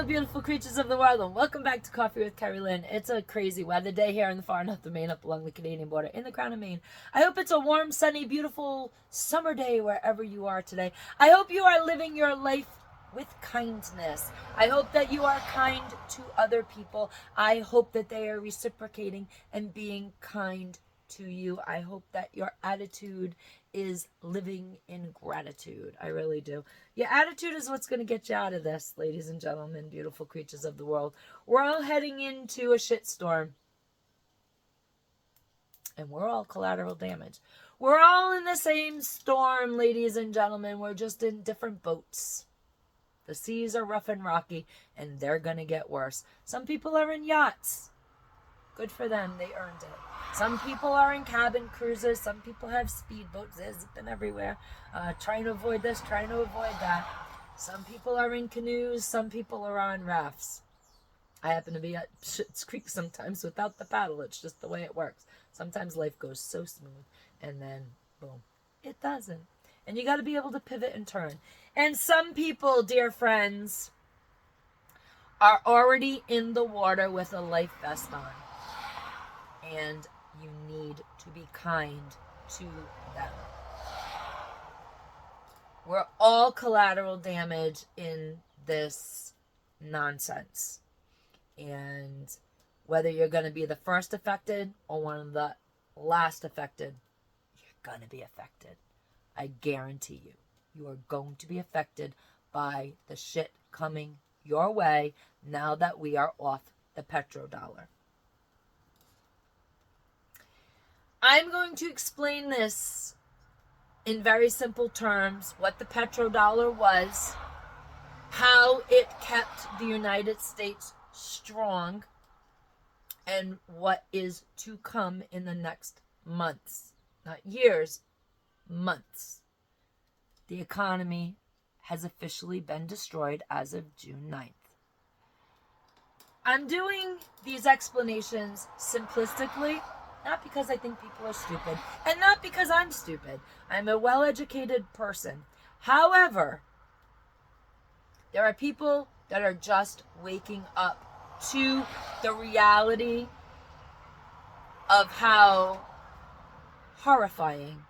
Hello, beautiful creatures of the world, and welcome back to Coffee with Kerri-Lynn. It's a crazy weather day here in the far north of Maine, up along the Canadian border, in the crown of Maine. I hope it's a warm, sunny, beautiful summer day wherever you are today. I hope you are living your life with kindness. I hope that you are kind to other people. I hope that they are reciprocating and being kind to you. I hope that your attitude is living in gratitude. I really do. Your attitude is what's going to get you out of this, ladies and gentlemen, beautiful creatures of the world. We're all heading into a shitstorm. And we're all collateral damage. We're all in the same storm, ladies and gentlemen. We're just in different boats. The seas are rough and rocky, and they're going to get worse. Some people are in yachts. Good for them. They earned it. Some people are in cabin cruises. Some people have speedboats. They're zipping everywhere. Trying to avoid this, trying to avoid that. Some people are in canoes. Some people are on rafts. I happen to be at Schitt's Creek sometimes without the paddle. It's just the way it works. Sometimes life goes so smooth, and then, boom, it doesn't. And you got to be able to pivot and turn. And some people, dear friends, are already in the water with a life vest on. And you need to be kind to them. We're all collateral damage in this nonsense. And whether you're going to be the first affected or one of the last affected, you're going to be affected. I guarantee you. You are going to be affected by the shit coming your way now that we are off the petrodollar. I'm going to explain this in very simple terms, what the petrodollar was, how it kept the United States strong, and what is to come in the next months. Not years, months. The economy has officially been destroyed as of June 9th. I'm doing these explanations simplistically, not because I think people are stupid, and not because I'm stupid. I'm a well-educated person. However, there are people that are just waking up to the reality of how horrifying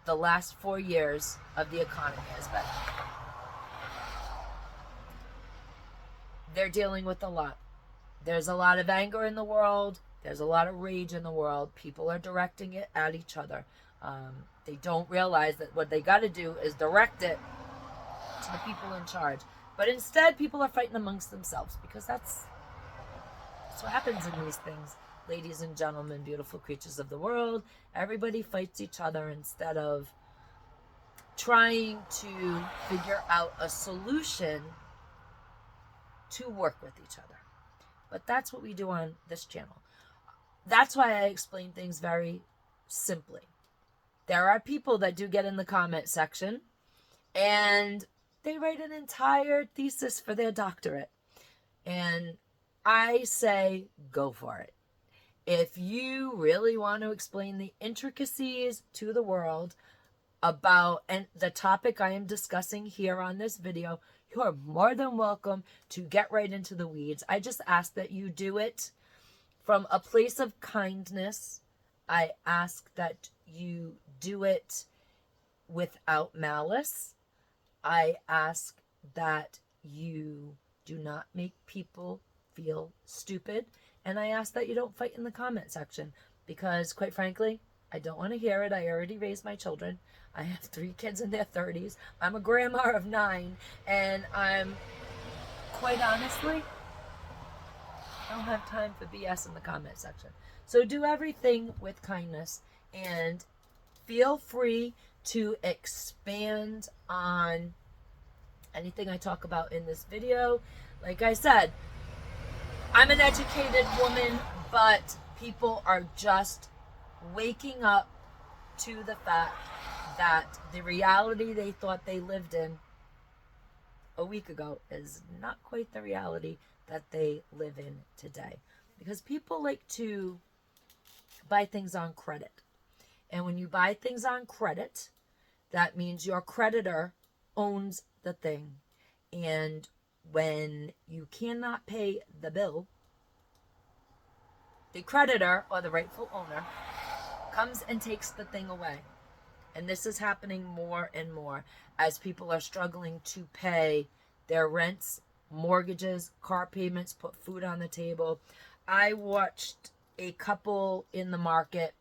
the last 4 years of the economy has been. They're dealing with a lot. There's a lot of anger in the world. There's a lot of rage in the world. People are directing it at each other. They don't realize that what they got to do is direct it to the people in charge. But instead, people are fighting amongst themselves, because that's what happens in these things. Ladies and gentlemen, beautiful creatures of the world, everybody fights each other instead of trying to figure out a solution to work with each other. But that's what we do on this channel. That's why I explain things very simply. There are people that do get in the comment section and they write an entire thesis for their doctorate. And I say, go for it. If you really want to explain the intricacies to the world about and the topic I am discussing here on this video, you are more than welcome to get right into the weeds. I just ask that you do it from a place of kindness. I ask that you do it without malice. I ask that you do not make people feel stupid. And I ask that you don't fight in the comment section, because quite frankly, I don't want to hear it. I already raised my children. I have 3 kids in their 30s. I'm a grandma of 9, and I'm, quite honestly, I don't have time for BS in the comment section. So do everything with kindness, and feel free to expand on anything I talk about in this video. Like I said, I'm an educated woman, but people are just waking up to the fact that the reality they thought they lived in a week ago is not quite the reality that they live in today. Because people like to buy things on credit. And when you buy things on credit, that means your creditor owns the thing. And when you cannot pay the bill, the creditor or the rightful owner comes and takes the thing away. And this is happening more and more as people are struggling to pay their rents, mortgages, car payments, put food on the table. I watched a couple in the market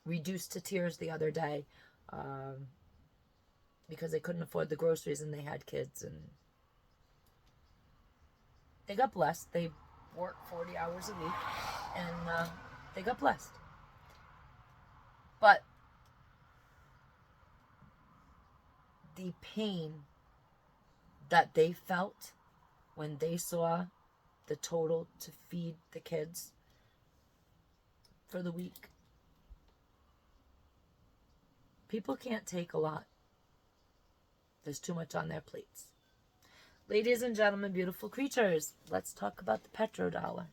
reduced to tears the other day because they couldn't afford the groceries and they had kids, and they got blessed. They work 40 hours a week and they got blessed. But the pain that they felt when they saw the total to feed the kids for the week. People can't take a lot. There's too much on their plates. Ladies and gentlemen, beautiful creatures, let's talk about the petrodollar.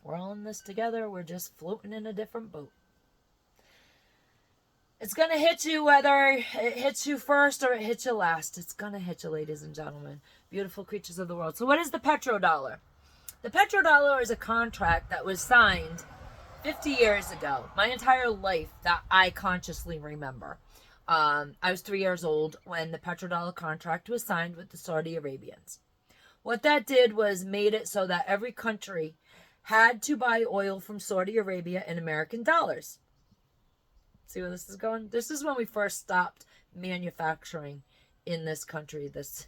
We're all in this together. We're just floating in a different boat. It's going to hit you whether it hits you first or it hits you last. It's going to hit you, ladies and gentlemen, beautiful creatures of the world. So what is the petrodollar? The petrodollar is a contract that was signed 50 years ago. My entire life that I consciously remember. I was 3 years old when the petrodollar contract was signed with the Saudi Arabians. What that did was made it so that every country had to buy oil from Saudi Arabia in American dollars. See where this is going? This is when we first stopped manufacturing in this country. This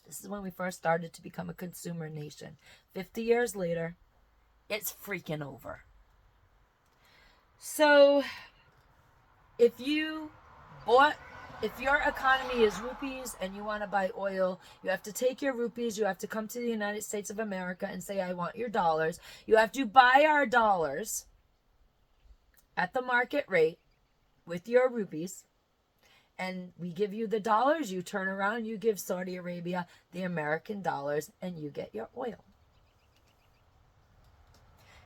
is when we first started to become a consumer nation. 50 years later, it's freaking over. So, if your economy is rupees and you want to buy oil, you have to take your rupees, you have to come to the United States of America and say, I want your dollars. You have to buy our dollars at the market rate with your rupees, and we give you the dollars, you turn around, you give Saudi Arabia the American dollars, and you get your oil.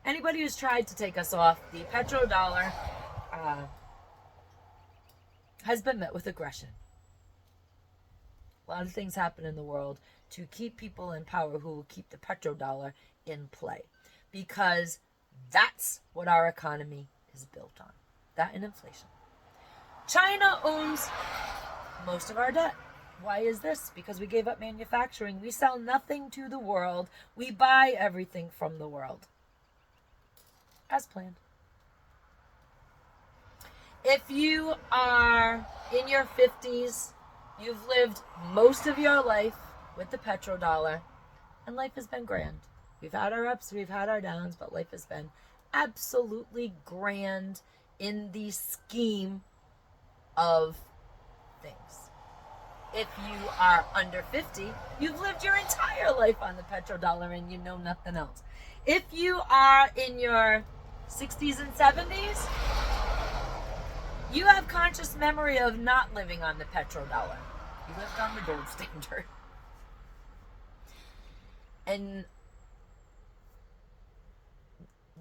Anybody who's tried to take us off the petrodollar has been met with aggression. A lot of things happen in the world to keep people in power who will keep the petrodollar in play, because that's what our economy is built on. That and inflation. China owns most of our debt. Why is this? Because we gave up manufacturing. We sell nothing to the world. We buy everything from the world. As planned. If you are in your 50s, you've lived most of your life with the petrodollar, and life has been grand. We've had our ups, we've had our downs, but life has been absolutely grand in the scheme of things. If you are under 50, you've lived your entire life on the petrodollar and you know nothing else. If you are in your 60s and 70s, you have conscious memory of not living on the petrodollar. You lived on the gold standard. And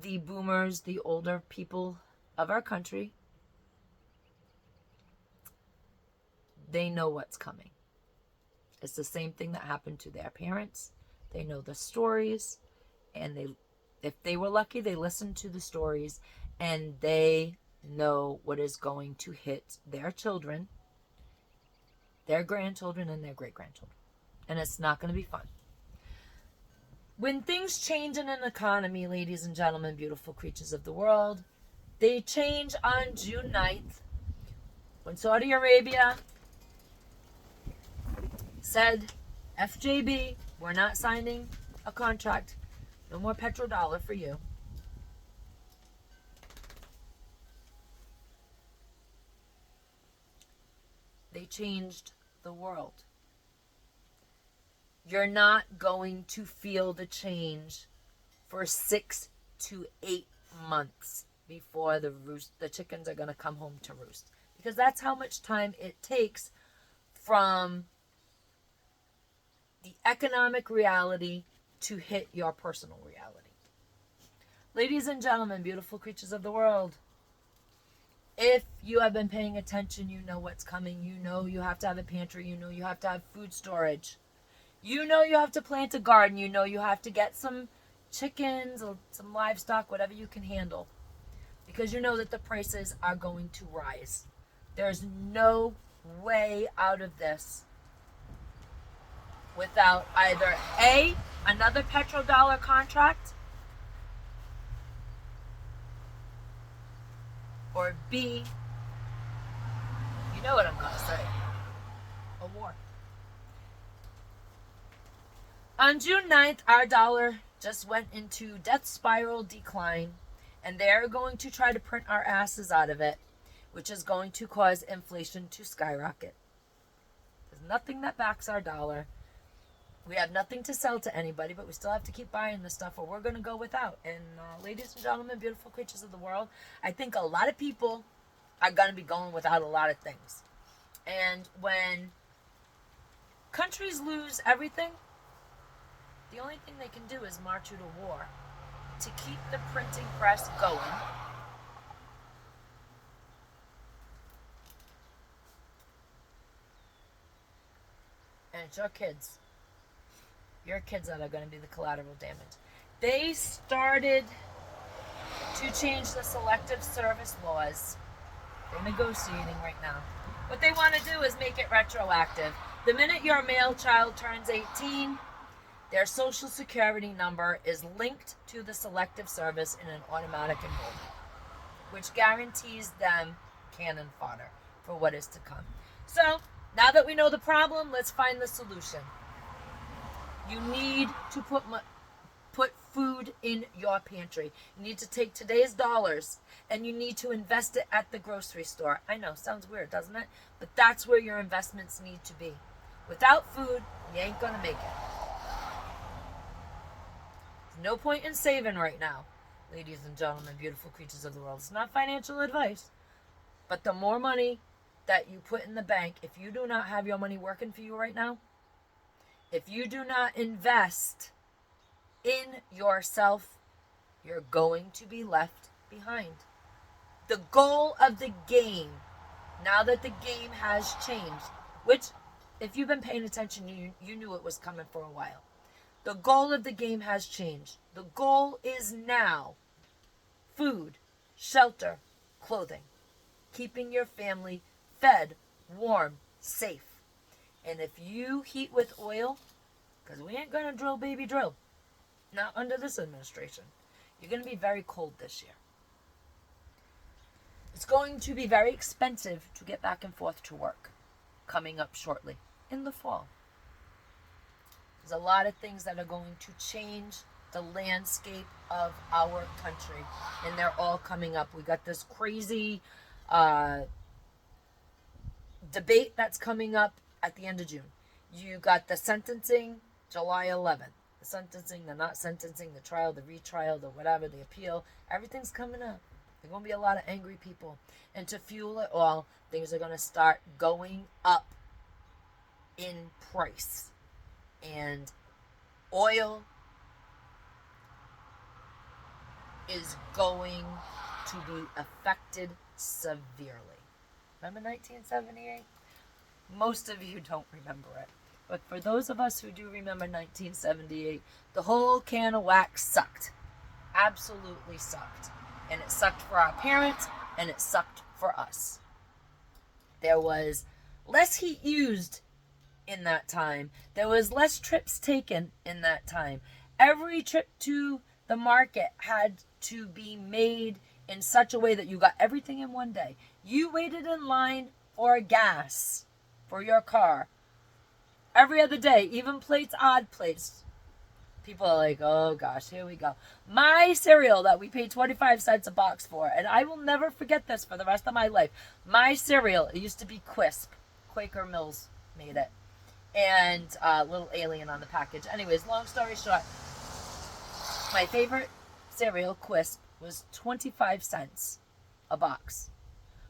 the boomers, the older people of our country, they know what's coming. It's the same thing that happened to their parents. They know the stories, and if they were lucky, they listened to the stories, and they know what is going to hit their children, their grandchildren, and their great-grandchildren. And it's not going to be fun. When things change in an economy, ladies and gentlemen, beautiful creatures of the world, they change on June 9th, when Saudi Arabia said, FJB, we're not signing a contract. No more petrodollar for you. They changed the world. You're not going to feel the change for 6 to 8 months before the chickens are going to come home to roost. Because that's how much time it takes from the economic reality to hit your personal reality. Ladies and gentlemen, beautiful creatures of the world, If you have been paying attention, you know what's coming. You know you have to have a pantry. You know you have to have food storage. You know you have to plant a garden. You know you have to get some chickens or some livestock, whatever you can handle. Because you know that the prices are going to rise. There's no way out of this without either A, another petrodollar contract, or B, you know what I'm going to say, a war. On June 9th, our dollar just went into death spiral decline, and they're going to try to print our asses out of it, which is going to cause inflation to skyrocket. There's nothing that backs our dollar. We have nothing to sell to anybody, but we still have to keep buying the stuff, or we're going to go without. And ladies and gentlemen, beautiful creatures of the world, I think a lot of people are going to be going without a lot of things. And when countries lose everything, the only thing they can do is march you to war to keep the printing press going. And it's your kids. Your kids that are going to be the collateral damage. They started to change the Selective Service Laws. They're negotiating right now. What they want to do is make it retroactive. The minute your male child turns 18, their social security number is linked to the Selective Service in an automatic enrollment, which guarantees them cannon fodder for what is to come. So, now that we know the problem, let's find the solution. You need to put food in your pantry. You need to take today's dollars and you need to invest it at the grocery store. I know, sounds weird, doesn't it? But that's where your investments need to be. Without food, you ain't gonna make it. There's no point in saving right now, ladies and gentlemen, beautiful creatures of the world. It's not financial advice, but the more money that you put in the bank, if you do not have your money working for you right now, if you do not invest in yourself, you're going to be left behind. The goal of the game, now that the game has changed, which if you've been paying attention, you knew it was coming for a while. The goal of the game has changed. The goal is now food, shelter, clothing, keeping your family fed, warm, safe. And if you heat with oil, because we ain't going to drill, baby, drill. Not under this administration. You're going to be very cold this year. It's going to be very expensive to get back and forth to work coming up shortly in the fall. There's a lot of things that are going to change the landscape of our country, and they're all coming up. We got this crazy debate that's coming up at the end of June. You got the sentencing July 11th. The sentencing, the not sentencing, the trial, the retrial, the whatever, the appeal. Everything's coming up. There's going to be a lot of angry people. And to fuel it all, things are going to start going up in price. And oil is going to be affected severely. Remember 1978? Most of you don't remember it. But for those of us who do remember 1978, the whole can of wax sucked. Absolutely sucked. And it sucked for our parents, and it sucked for us. There was less heat used in that time. There was less trips taken in that time. Every trip to the market had to be made in such a way that you got everything in one day. You waited in line for gas for your car every other day, even plates, odd plates. People are like, oh gosh, here we go. My cereal that we paid 25 cents a box for, and I will never forget this for the rest of my life. My cereal, it used to be Quisp. Quaker Mills made it. And little alien on the package. Anyways, long story short, my favorite cereal, Quisp, was 25 cents a box.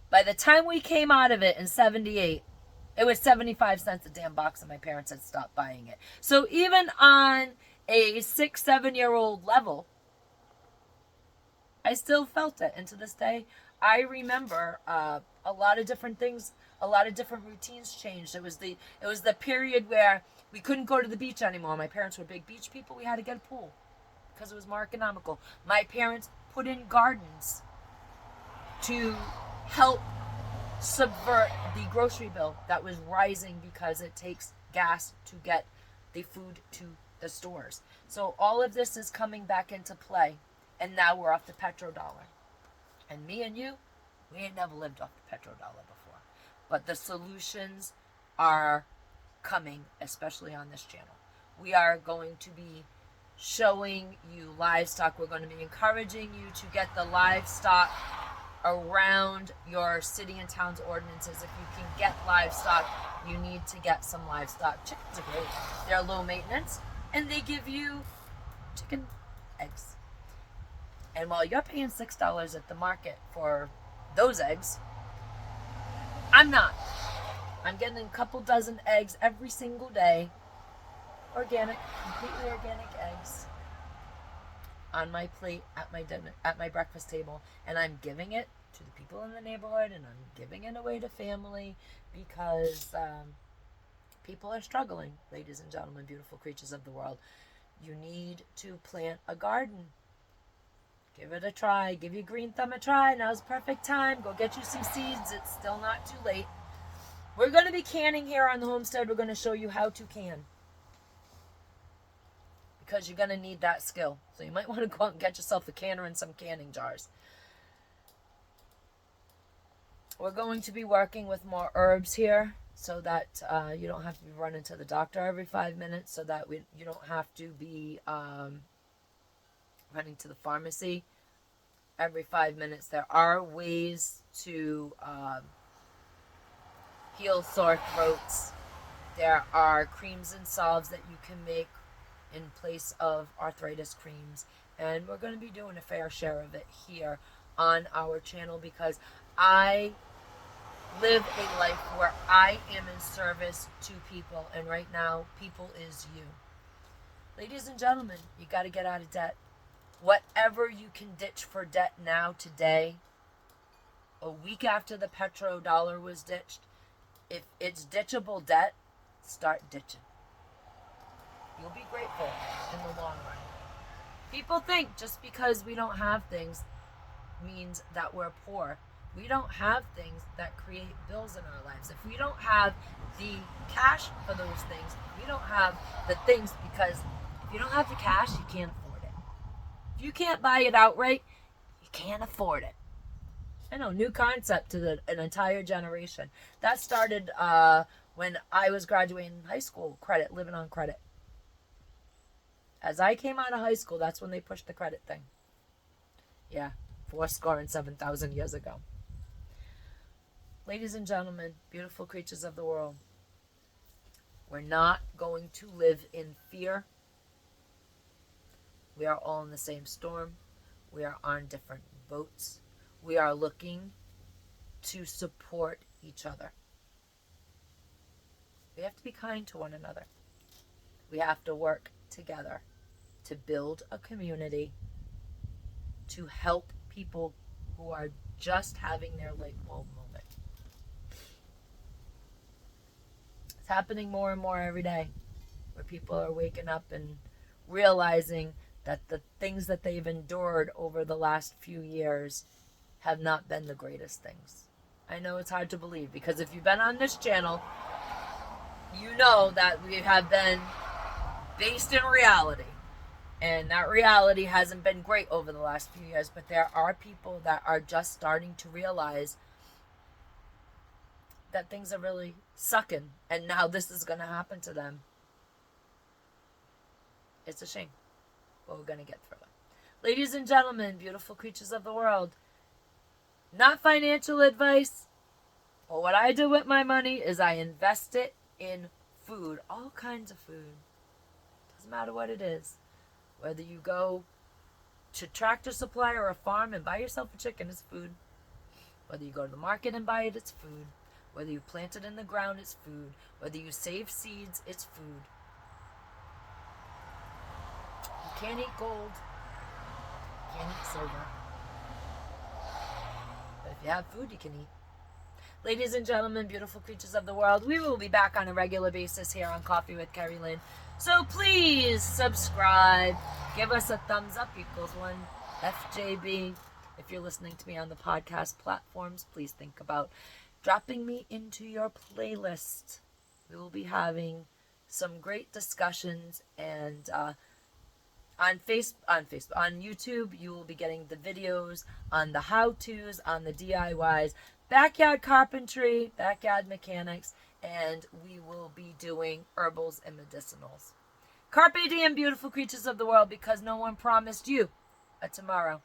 By the time we came out of it in 78, it was 75 cents a damn box, and my parents had stopped buying it. So even on a 6-7-year-old level, I still felt it. And to this day, I remember a lot of different things, a lot of different routines changed. It was the period where we couldn't go to the beach anymore. My parents were big beach people. We had to get a pool because it was more economical. My parents put in gardens to help subvert the grocery bill that was rising because it takes gas to get the food to the stores. So all of this is coming back into play, and now we're off the petrodollar. And me and you, we ain't never lived off the petrodollar before. But the solutions are coming, especially on this channel. We are going to be showing you livestock. We're going to be encouraging you to get the livestock around your city and town's ordinances. If you can get livestock, you need to get some livestock. Chickens are great. They're low maintenance, and they give you chicken eggs. And while you're paying $6 at the market for those eggs, I'm not. I'm getting a couple dozen eggs every single day. Organic, completely organic eggs on my plate at my dinner, at my breakfast table, and I'm giving it to the people in the neighborhood, and I'm giving it away to family because people are struggling. Ladies and gentlemen, beautiful creatures of the world, you need to plant a garden. Give it a try. Give your green thumb a try. Now's the perfect time. Go get you some seeds. It's still not too late. We're going to be canning here on the homestead. We're going to show you how to can, because you're going to need that skill. So you might want to go out and get yourself a canner and some canning jars. We're going to be working with more herbs here so that you don't have to be running to the doctor every 5 minutes, so that you don't have to be running to the pharmacy every 5 minutes. There are ways to heal sore throats. There are creams and salves that you can make in place of arthritis creams, and we're going to be doing a fair share of it here on our channel, because I live a life where I am in service to people, and right now people is you. Ladies and gentlemen, you got to get out of debt. Whatever you can ditch for debt now, today, a week after the petrodollar was ditched, if it's ditchable debt, start ditching. You'll be grateful in the long run. People think just because we don't have things means that we're poor. We don't have things that create bills in our lives. If we don't have the cash for those things, we don't have the things, because if you don't have the cash, you can't afford it. If you can't buy it outright, you can't afford it. I know, new concept to an entire generation. That started when I was graduating high school, living on credit. As I came out of high school, that's when they pushed the credit thing. Yeah, 7,000 years ago. Ladies and gentlemen, beautiful creatures of the world, we're not going to live in fear. We are all in the same storm. We are on different boats. We are looking to support each other. We have to be kind to one another. We have to work together to build a community, to help people who are just having their light bulb moment. It's happening more and more every day, where people are waking up and realizing that the things that they've endured over the last few years have not been the greatest things. I know it's hard to believe, because if you've been on this channel, you know that we have been based in reality. And that reality hasn't been great over the last few years, but there are people that are just starting to realize that things are really sucking, and now this is going to happen to them. It's a shame, but we're going to get through it. Ladies and gentlemen, beautiful creatures of the world, not financial advice, but what I do with my money is I invest it in food, all kinds of food. Doesn't matter what it is. Whether you go to Tractor Supply or a farm and buy yourself a chicken, it's food. Whether you go to the market and buy it, it's food. Whether you plant it in the ground, it's food. Whether you save seeds, it's food. You can't eat gold. You can't eat silver. But You have food you can eat. Ladies and gentlemen, beautiful creatures of the world, we will be back on a regular basis here on Coffee with Kerri-Lynn. So please subscribe. Give us a thumbs up equals 1 FJB. If you're listening to me on the podcast platforms, please think about dropping me into your playlist. We will be having some great discussions, and on YouTube, you will be getting the videos on the how-tos, on the DIYs, backyard carpentry, backyard mechanics, and we will be doing herbals and medicinals. Carpe Diem, beautiful creatures of the world, because no one promised you a tomorrow.